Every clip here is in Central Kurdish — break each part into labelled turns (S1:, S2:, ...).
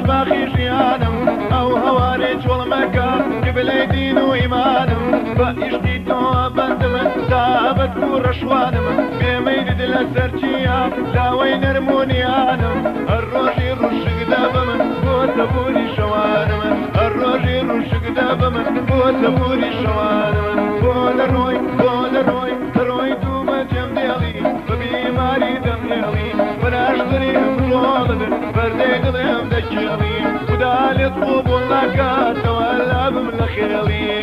S1: باخي ژیانم ئەو هەوارێ جوڵمەکە قبلەی دین و ئیمانم بە ئیشتی تۆ بەندمە تابەت و ڕەشوانم بێمەیدت لەسەر چیە داوای نەرمونیانم هەر ڕۆژی ڕوشکدا بە من بۆ سەبووری شەوانم هەر ڕۆژی ڕوشکدا بە من بۆ سەبووری شەوانم بۆ دەڕۆی دەڕۆی دوو بەجێم دێڵی بە بیماری دەمێڵی بەناشتری هەمڕۆڵت بەردەی دڵێم دەکێڵی خدا لێت قوبوڵ ناکاتەوە لابم لە خێڵی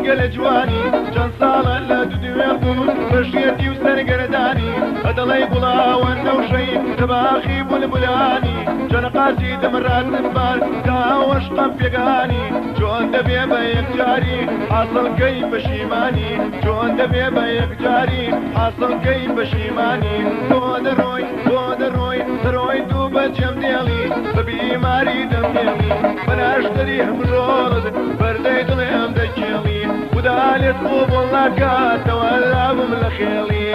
S1: گەلە جوانی چەند ساڵە لە دوێ بووم بەژێتی و سەرگەردانی ئەدەڵی بڵاوە نەوشەی تەباخی بولبولانی جەنەقاسی دەمڕاتم بار داوەشقەم پێگانی چۆن دەبێ بە یەکجاری حاصڵکەی پەشیمانی چۆن دەبێ بە یەکجاری حاصڵکەی پەشیمانی بۆ دەڕۆی دوو بەجێم دێڵی بە بیماری دەمێڵی بەناشتری هەمڕۆڵت بەردەی دڵێم دەکێڵی خدا لێت قوبوڵ ناکاتەوە لابم لە خێڵی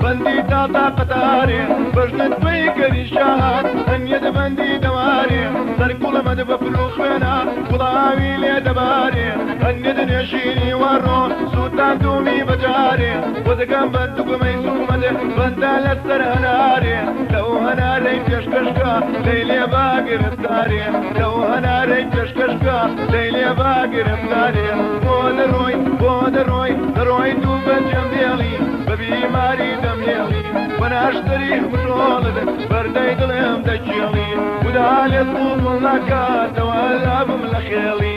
S1: بندی تا قطاری بجنت توی کری شهاد هنید بندی دواری سر کل مد بفروخ بنا خداوی لی دباری هنید نشینی ورو سلطان دومی بجاری وزگم بدو کمی سومد بنده لسر هناری لو هناری کشکشکا لیلی باقی رفتاری لو هناری کشکشکا لیلی باقی رفتاری دروی دو بجم دیلی ببیماری دمێڵی بەناشتری هەمڕۆڵت بەردەی دڵێم دەکێڵی خدا لێت قوبوڵ ناکاتەوە لابم لە خێڵی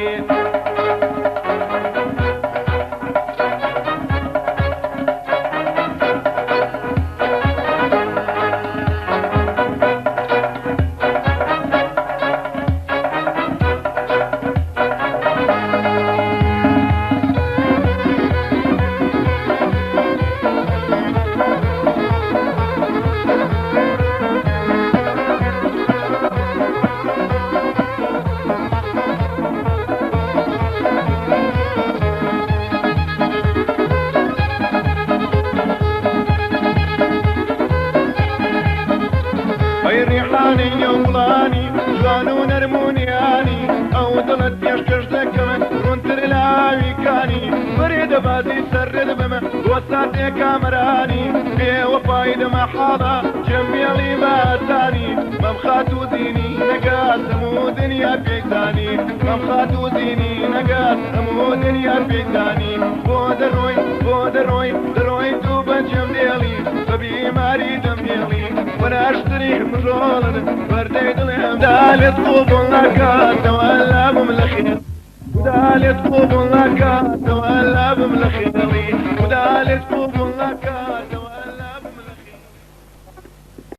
S1: ریحانی نێوڵانی جوان و نەرمونیانی ئەو دڵت پێشکەش دەکەمە ڕوونتر لاویکانی بەرێ دەبازی سەرێت بمە بۆ ساتێ کامەرانی بێوەپای دەمەحاڵە جەمێڵی بەسانی مەمخات و زینی نەگات هەموو دنیا پێیزانی مەمخات و زینی نەگات هەموو دنیا پێیزانی بۆ دەڕۆی دوو بەجێم دێڵی بە بیماری دەمێڵی بەناشتری هەمڕۆڵت بەردەی دڵێم دالێت قوبوڵ ناکاتەوە لابم لە خێڵی خدا لێت قوبوڵ ناکاتەوە لابم لە خێڵی خدا لێت قوبوڵ ناکاتەوە